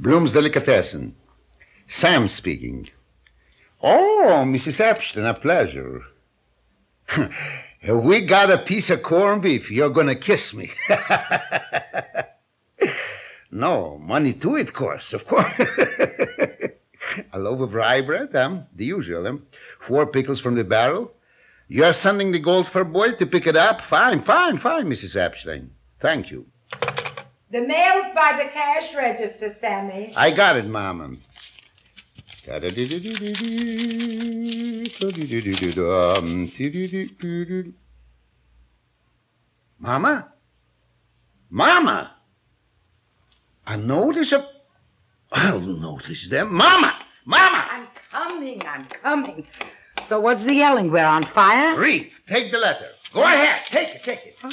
Bloom's Delicatessen. Sam speaking. Oh, Mrs. Epstein, a pleasure. We got a piece of corned beef. You're going to kiss me. No, money to it, course, of course. A loaf of rye bread, the usual, 4 pickles from the barrel. You're sending the Goldfur boy to pick it up? Fine, Mrs. Epstein. Thank you. The mail's by the cash register, Sammy. I got it, Mama. Mama! A notice of... I'll notice them. Mama! I'm coming. So what's the yelling? We're on fire? Reid, take the letter. Go ahead. Take it. Huh?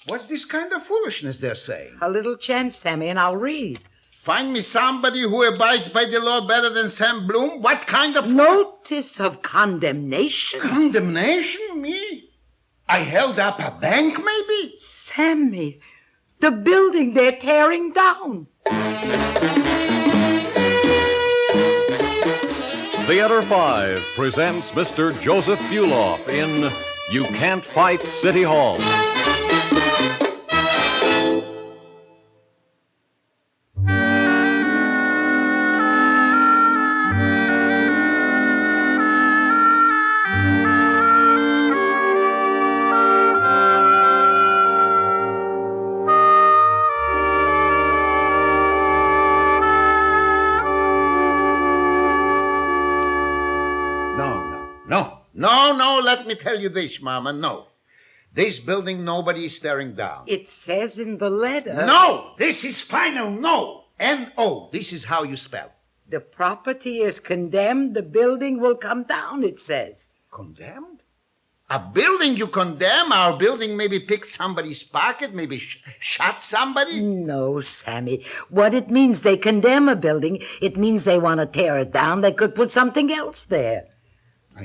What's this kind of foolishness they're saying? A little chance, Sammy, and I'll read. Find me somebody who abides by the law better than Sam Bloom? What kind of... Notice of condemnation. Condemnation? Me? I held up a bank, maybe? Sammy, the building they're tearing down. Theater 5 presents Mr. Joseph Buloff in You Can't Fight City Hall. No, let me tell you this, Mama, no. This building nobody is tearing down. It says in the letter... No, this is final no. N-O, this is how you spell. The property is condemned, the building will come down, it says. Condemned? A building you condemn? Our building maybe picked somebody's pocket, maybe shot somebody? No, Sammy. What it means, they condemn a building, it means they want to tear it down. They could put something else there. I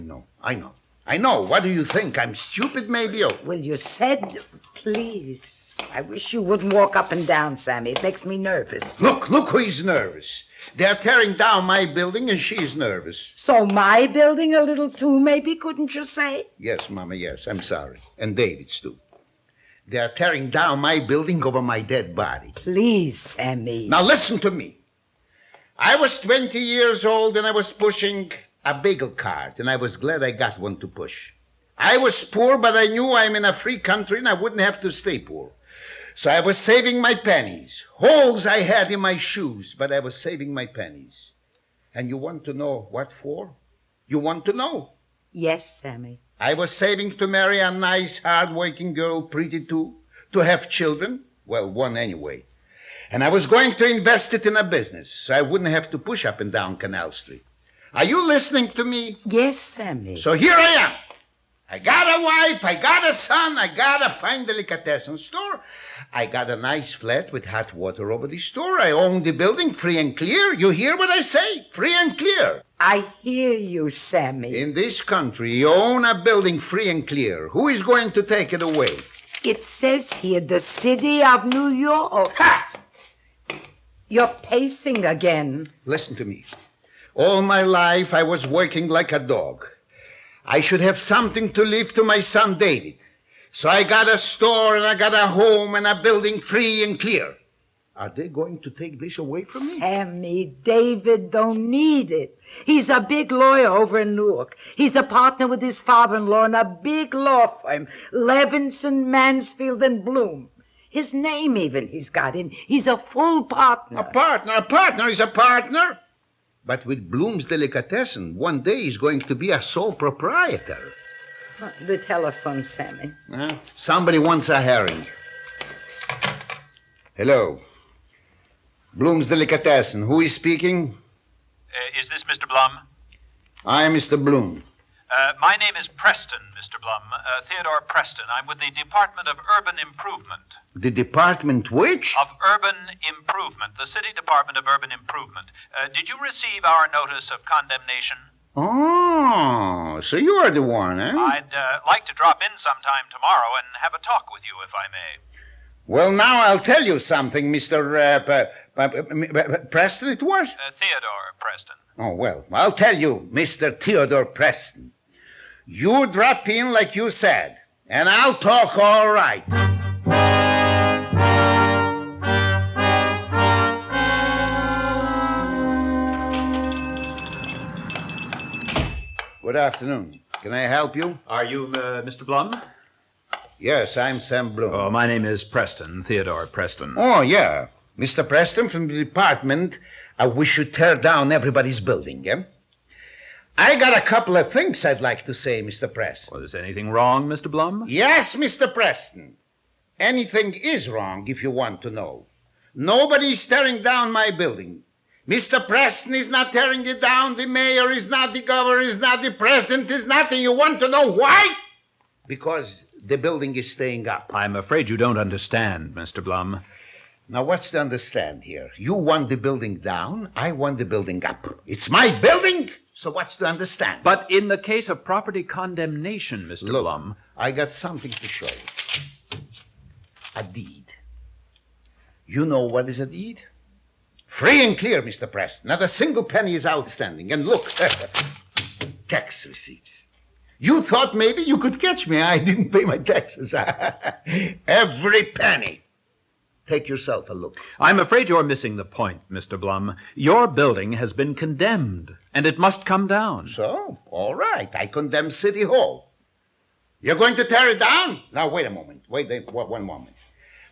know. What do you think? I'm stupid, maybe? Oh. Well, you said, please. I wish you wouldn't walk up and down, Sammy. It makes me nervous. Look who is nervous. They're tearing down my building and she's nervous. So my building a little too, maybe, couldn't you say? Yes, Mama, yes. I'm sorry. And David's too. They're tearing down my building over my dead body. Please, Sammy. Now listen to me. I was 20 years old and I was pushing a bagel cart, and I was glad I got one to push. I was poor, but I knew I'm in a free country and I wouldn't have to stay poor. So I was saving my pennies. Holes I had in my shoes, but I was saving my pennies. And you want to know what for? You want to know? Yes, Sammy. I was saving to marry a nice, hard-working girl, pretty too, to have children. Well, one anyway. And I was going to invest it in a business, so I wouldn't have to push up and down Canal Street. Are you listening to me? Yes, Sammy. So here I am. I got a wife, I got a son, I got a fine delicatessen store. I got a nice flat with hot water over the store. I own the building free and clear. You hear what I say? Free and clear. I hear you, Sammy. In this country, you own a building free and clear. Who is going to take it away? It says here, the city of New York. Ha! You're pacing again. Listen to me. All my life, I was working like a dog. I should have something to leave to my son, David. So I got a store and I got a home and a building free and clear. Are they going to take this away from me? Sammy, David don't need it. He's a big lawyer over in Newark. He's a partner with his father-in-law in a big law firm, Levinson, Mansfield, and Bloom. His name even he's got in. He's a full partner. A partner is a partner. But with Bloom's Delicatessen, one day he's going to be a sole proprietor. The telephone, Sammy. Somebody wants a herring. Hello. Bloom's Delicatessen. Who is speaking? Is this Mr. Blum? I am Mr. Bloom. My name is Preston, Mr. Blum. Theodore Preston. I'm with the Department of Urban Improvement. The department which? Of Urban Improvement. The City Department of Urban Improvement. Did you receive our notice of condemnation? Oh, so you are the one, eh? I'd like to drop in sometime tomorrow and have a talk with you, if I may. Well, now I'll tell you something, Mr. Preston, it was? Theodore Preston. Oh, well, I'll tell you, Mr. Theodore Preston. You drop in like you said, and I'll talk all right. Good afternoon. Can I help you? Are you Mr. Blum? Yes, I'm Sam Bloom. Oh, my name is Preston, Theodore Preston. Oh, yeah. Mr. Preston from the department, we should tear down everybody's building, yeah? I got a couple of things I'd like to say, Mr. Preston. Was anything wrong, Mr. Blum? Yes, Mr. Preston. Anything is wrong if you want to know. Nobody's tearing down my building. Mr. Preston is not tearing it down. The mayor is not. The governor is not. The president is not. And you want to know why? Because the building is staying up. I'm afraid you don't understand, Mr. Blum. Now, what's to understand here? You want the building down. I want the building up. It's my building. So what's to understand? But in the case of property condemnation, Mr. Look, Blum... I got something to show you. A deed. You know what is a deed? Free and clear, Mr. Preston. Not a single penny is outstanding. And look, tax receipts. You thought maybe you could catch me. I didn't pay my taxes. Every penny. Take yourself a look. I'm afraid you're missing the point, Mr. Blum. Your building has been condemned, and it must come down. So, all right. I condemn City Hall. You're going to tear it down? Now, wait a moment. Wait one moment.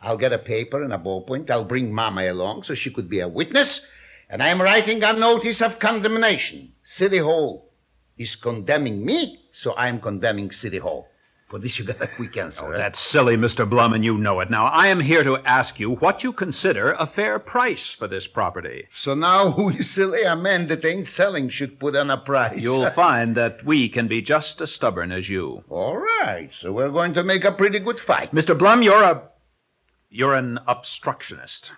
I'll get a paper and a ballpoint. I'll bring Mama along so she could be a witness. And I'm writing a notice of condemnation. City Hall is condemning me, so I'm condemning City Hall. For this, you got a quick answer. Oh, that's silly, Mr. Blum, and you know it. Now, I am here to ask you what you consider a fair price for this property. So now who is silly? A man that ain't selling should put on a price. You'll find that we can be just as stubborn as you. All right, so we're going to make a pretty good fight. Mr. Blum, you're an obstructionist.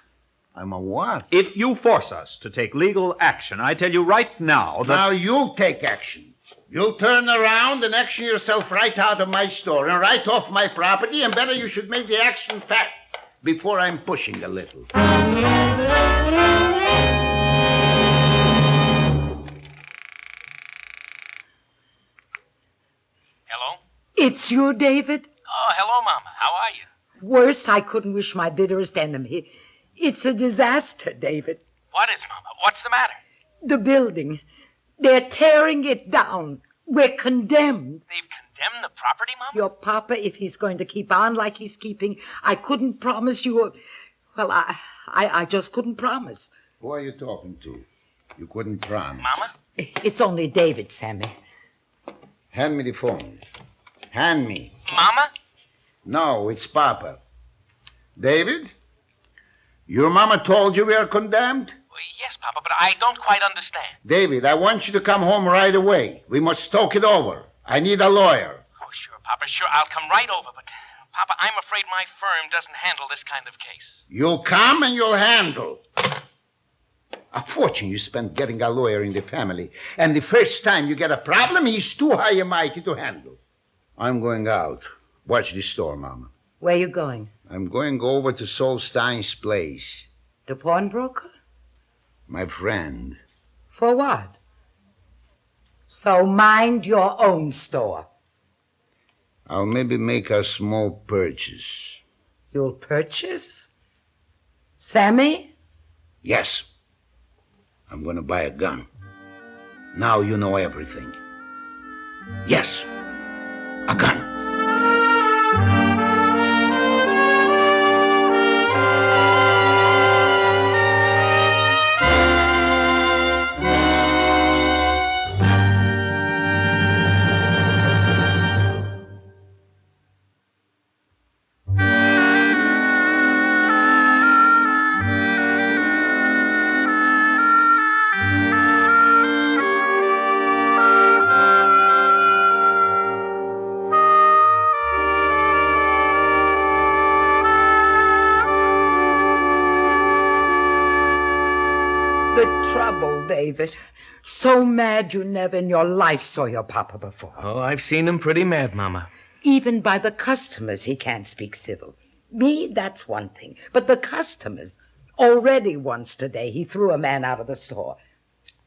I'm a what? If you force us to take legal action, I tell you right now that... Now you'll take action. You'll turn around and action yourself right out of my store and right off my property, and better you should make the action fast before I'm pushing a little. Hello? It's you, David? Oh, hello, Mama. How are you? Worse, I couldn't wish my bitterest enemy. It's a disaster, David. What is, Mama? What's the matter? The building. They're tearing it down. We're condemned. They've condemned the property, Mama? Your papa, if he's going to keep on like he's keeping, I couldn't promise you... Well, I just couldn't promise. Who are you talking to? You couldn't promise. Mama? It's only David, Sammy. Hand me the phone. Hand me. Mama? No, it's Papa. David? Your mama told you we are condemned? Well, yes, Papa, but I don't quite understand. David, I want you to come home right away. We must talk it over. I need a lawyer. Oh, sure, Papa, sure. I'll come right over, but, Papa, I'm afraid my firm doesn't handle this kind of case. You'll come and you'll handle. A fortune you spent getting a lawyer in the family. And the first time you get a problem, he's too high and mighty to handle. I'm going out. Watch the store, Mama. Where you going? I'm going over to Solstein's place. The pawnbroker? My friend. For what? So mind your own store. I'll maybe make a small purchase. You'll purchase? Sammy? Yes. I'm going to buy a gun. Now you know everything. Yes. A gun. Trouble, David. So mad you never in your life saw your papa before. Oh, I've seen him pretty mad, Mama. Even by the customers, he can't speak civil. Me, that's one thing. But the customers, already once today, he threw a man out of the store.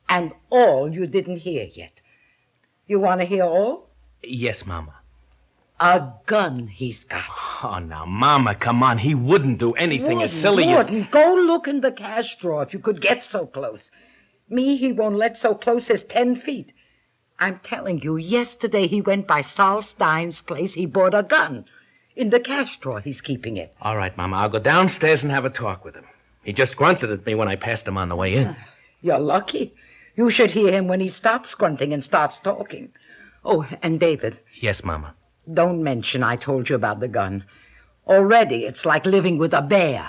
And all you didn't hear yet. You want to hear all? Yes, Mama. A gun he's got. Oh, now, Mama, come on. He wouldn't do anything as silly as... Go look in the cash drawer if you could get so close. Me, he won't let so close as 10 feet. I'm telling you, yesterday he went by Sol Stein's place. He bought a gun. In the cash drawer he's keeping it. All right, Mama, I'll go downstairs and have a talk with him. He just grunted at me when I passed him on the way in. You're lucky. You should hear him when he stops grunting and starts talking. Oh, and David. Yes, Mama. Don't mention I told you about the gun. Already it's like living with a bear.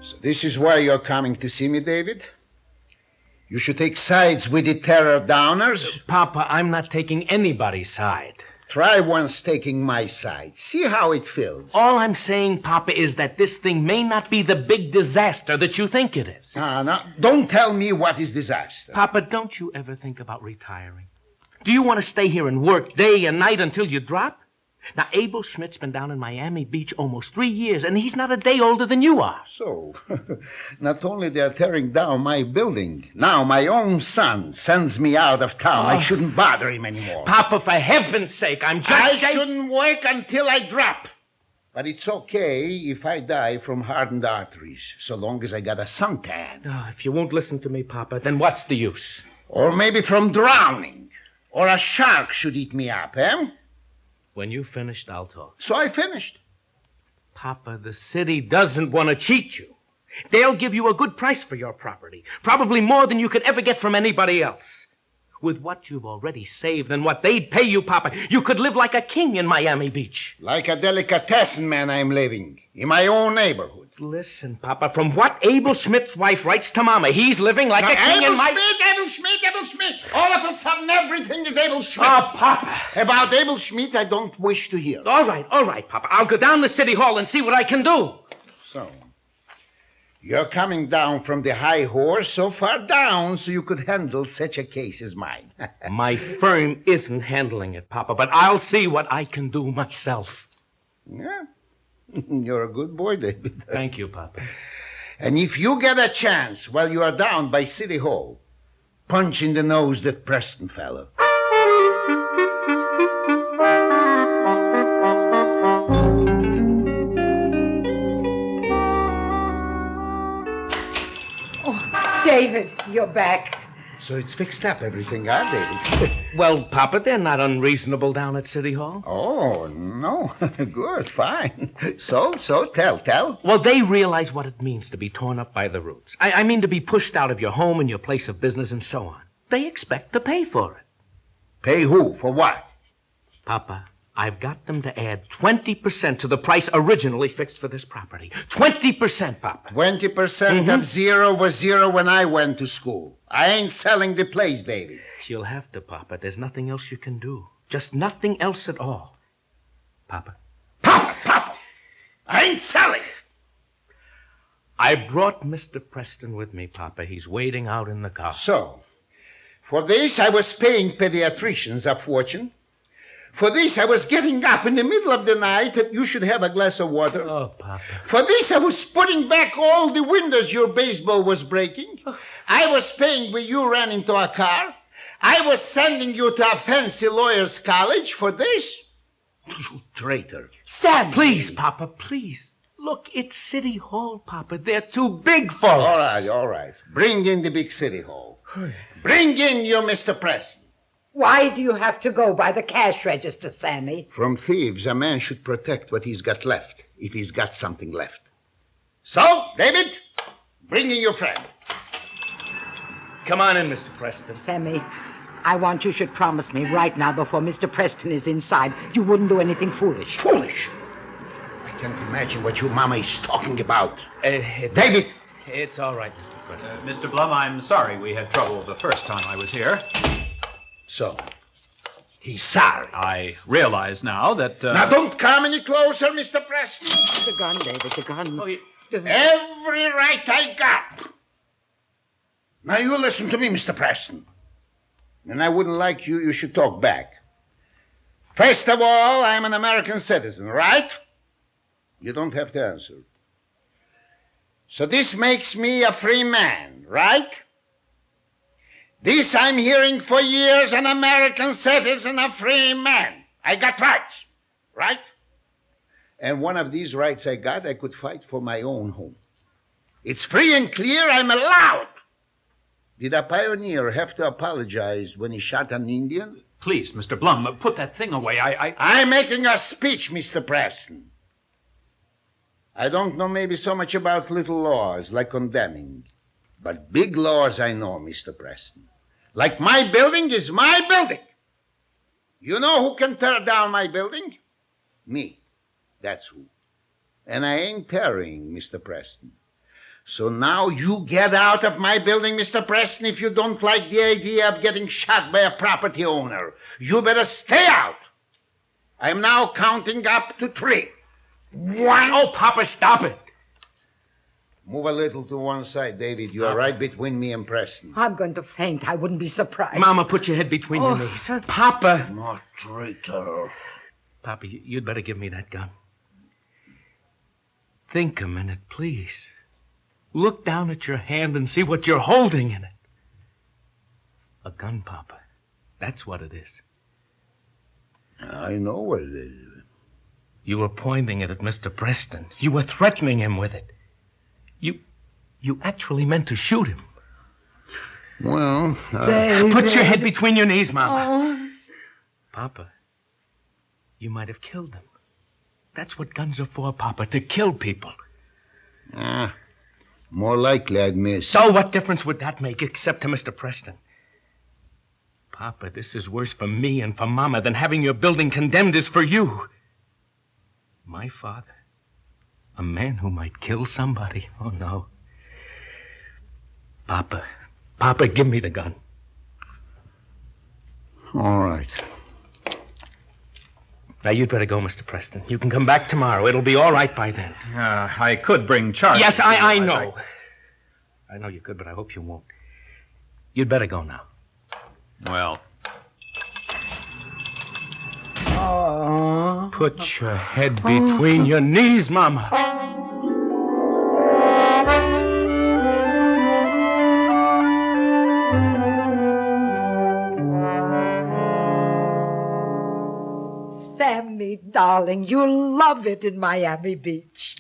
So this is why you're coming to see me, David? You should take sides with the terror downers. Papa, I'm not taking anybody's side. Try once taking my side. See how it feels. All I'm saying, Papa, is that this thing may not be the big disaster that you think it is. No, don't tell me what is disaster. Papa, don't you ever think about retiring? Do you want to stay here and work day and night until you drop? Now, Abel Schmidt's been down in Miami Beach almost 3 years, and he's not a day older than you are. So, not only they're tearing down my building, now my own son sends me out of town. I shouldn't bother him anymore. Papa, for heaven's sake, I'm just I shouldn't work until I drop. But it's okay if I die from hardened arteries, so long as I got a suntan. Oh, if you won't listen to me, Papa, then what's the use? Or maybe from drowning. Or a shark should eat me up, eh? When you've finished, I'll talk. So I finished. Papa, the city doesn't want to cheat you. They'll give you a good price for your property, probably more than you could ever get from anybody else. With what you've already saved and what they'd pay you, Papa, you could live like a king in Miami Beach. Like a delicatessen man I'm living, in my own neighborhood. Listen, Papa, from what Abel Schmidt's wife writes to Mama, he's living like a king in my... Abel Schmidt! All of a sudden, everything is Abel Schmidt. Oh, Papa. About Abel Schmidt, I don't wish to hear. All right, Papa. I'll go down to City Hall and see what I can do. So, you're coming down from the high horse so far down so you could handle such a case as mine. My firm isn't handling it, Papa, but I'll see what I can do myself. Yeah. You're a good boy, David. Thank you, Papa. And if you get a chance while you are down by City Hall, punch in the nose that Preston fellow. Oh, David, you're back. So it's fixed up, everything, David? Well, Papa, they're not unreasonable down at City Hall. Oh, no. Good, fine. So, tell. Well, they realize what it means to be torn up by the roots. I mean to be pushed out of your home and your place of business and so on. They expect to pay for it. Pay who? For what? Papa, I've got them to add 20% to the price originally fixed for this property. 20%, Papa. 20% of zero was zero when I went to school. I ain't selling the place, David. You'll have to, Papa. There's nothing else you can do. Just nothing else at all. Papa. Papa! I ain't selling. I brought Mr. Preston with me, Papa. He's waiting out in the car. So, for this I was paying pediatricians a fortune. For this I was getting up in the middle of the night that you should have a glass of water. Oh, Papa. For this I was putting back all the windows your baseball was breaking. I was paying when you ran into a car. I was sending you to a fancy lawyer's college for this. You traitor. Sam! Please, Papa, please. Look, it's City Hall, Papa. They're too big for us. All right. Bring in the big City Hall. Bring in your Mr. Preston. Why do you have to go by the cash register, Sammy? From thieves, a man should protect what he's got left, if he's got something left. So, David, bring in your friend. Come on in, Mr. Preston. Sammy, I want you should promise me right now before Mr. Preston is inside you wouldn't do anything foolish. Foolish? I can't imagine what your mama is talking about. David! It's all right, Mr. Preston. Mr. Blum, I'm sorry we had trouble the first time I was here. So, he's sorry. I realize now that... Now, don't come any closer, Mr. Preston. The gun, David, the gun. Every right I got. Now, you listen to me, Mr. Preston. and I wouldn't like you, you should talk back. First of all, I'm an American citizen, right? You don't have to answer. So this makes me a free man, right? This I'm hearing for years, an American citizen, a free man. I got rights, right? And one of these rights I got, I could fight for my own home. It's free and clear, I'm allowed. Did a pioneer have to apologize when he shot an Indian? Please, Mr. Blum, put that thing away. I'm making a speech, Mr. Preston. I don't know maybe so much about little laws like condemning, but big laws I know, Mr. Preston. Like my building is my building. You know who can tear down my building? Me. That's who. And I ain't tearing, Mr. Preston. So now you get out of my building, Mr. Preston, if you don't like the idea of getting shot by a property owner. You better stay out. I'm now counting up to 3. 1. Oh, Papa, stop it. Move a little to one side, David. You are right between me and Preston. I'm going to faint. I wouldn't be surprised. Mama, put your head between your knees. Papa. Not traitor. Papa, you'd better give me that gun. Think a minute, please. Look down at your hand and see what you're holding in it. A gun, Papa. That's what it is. I know what it is. You were pointing it at Mr. Preston. You were threatening him with it. You actually meant to shoot him. Well, Put your head between your knees, Mama. Papa, you might have killed him. That's what guns are for, Papa, to kill people. More likely I'd miss. So what difference would that make, except to Mr. Preston? Papa, this is worse for me and for Mama than having your building condemned is for you. My father, a man who might kill somebody. Oh, no. Papa, give me the gun. All right. Now, you'd better go, Mr. Preston. You can come back tomorrow. It'll be all right by then. I could bring charges. Yes, I know. I know you could, but I hope you won't. You'd better go now. Well, put your head between your knees, Mama. Sammy, darling, you'll love it in Miami Beach.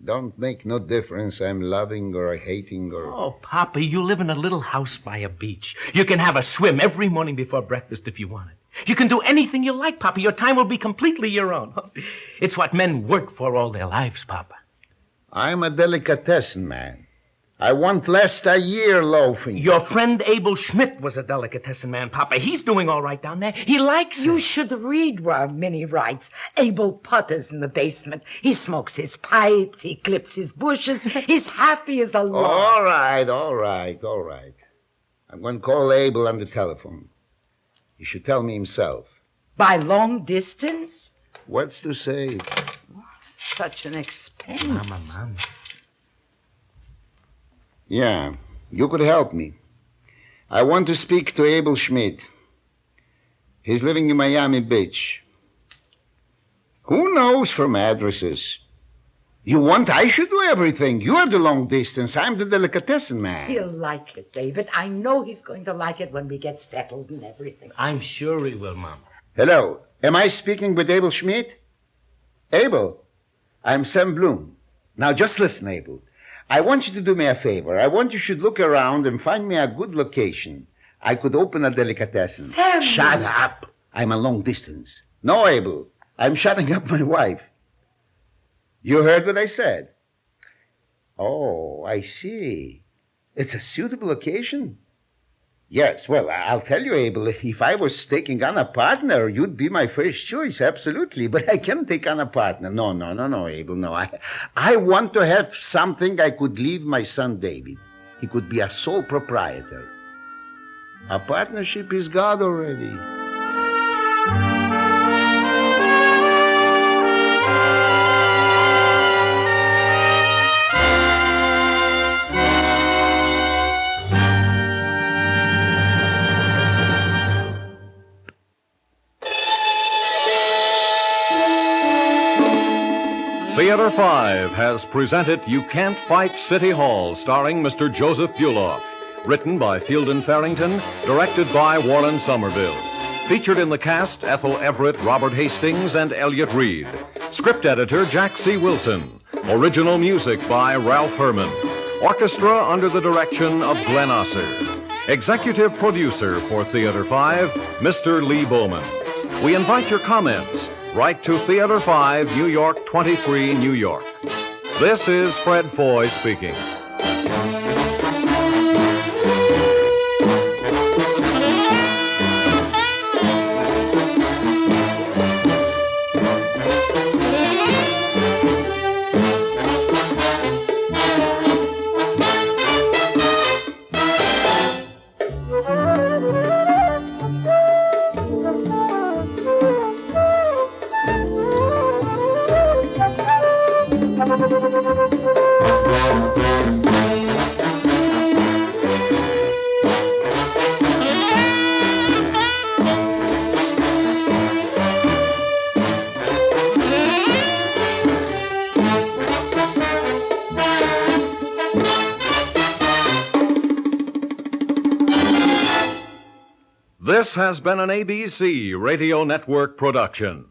Don't make no difference I'm loving or hating or... Oh, Papa, you live in a little house by a beach. You can have a swim every morning before breakfast if you want it. You can do anything you like, Papa. Your time will be completely your own. It's what men work for all their lives, Papa. I'm a delicatessen man. I want less a year loafing. Your friend Abel Schmidt was a delicatessen man, Papa. He's doing all right down there. He likes You it. should read what Minnie writes. Abel putters in the basement. He smokes his pipes. He clips his bushes. He's happy as a lark. All right. I'm going to call Abel on the telephone. He should tell me himself. By long distance? What's to say? Such an expense. Mama. Yeah, you could help me. I want to speak to Abel Schmidt. He's living in Miami Beach. Who knows from addresses? You want I should do everything. You're the long distance. I'm the delicatessen man. He'll like it, David. I know he's going to like it when we get settled and everything. I'm sure he will, Mama. Hello. Am I speaking with Abel Schmidt? Abel, I'm Sam Bloom. Now just listen, Abel. I want you to do me a favor. I want you should look around and find me a good location. I could open a delicatessen. Sam! Shut up. I'm a long distance. No, Abel. I'm shutting up my wife. You heard what I said? Oh, I see. It's a suitable occasion? Yes, well, I'll tell you, Abel, if I was taking on a partner, you'd be my first choice, absolutely. But I can't take on a partner. No, Abel, no. I want to have something I could leave my son David. He could be a sole proprietor. A partnership is God already. 5 has presented You Can't Fight City Hall, starring Mr. Joseph Buloff. Written by Fielden Farrington, directed by Warren Somerville. Featured in the cast, Ethel, Everett, Robert Hastings, and Elliott Reid. Script editor, Jack C. Wilson. Original music by Ralph Herman. Orchestra under the direction of Glenn Osser. Executive producer for Theater 5, Mr. Lee Bowman. We invite your comments. Write to Theater 5, New York 23, New York. This is Fred Foy speaking. This has been an ABC Radio Network production.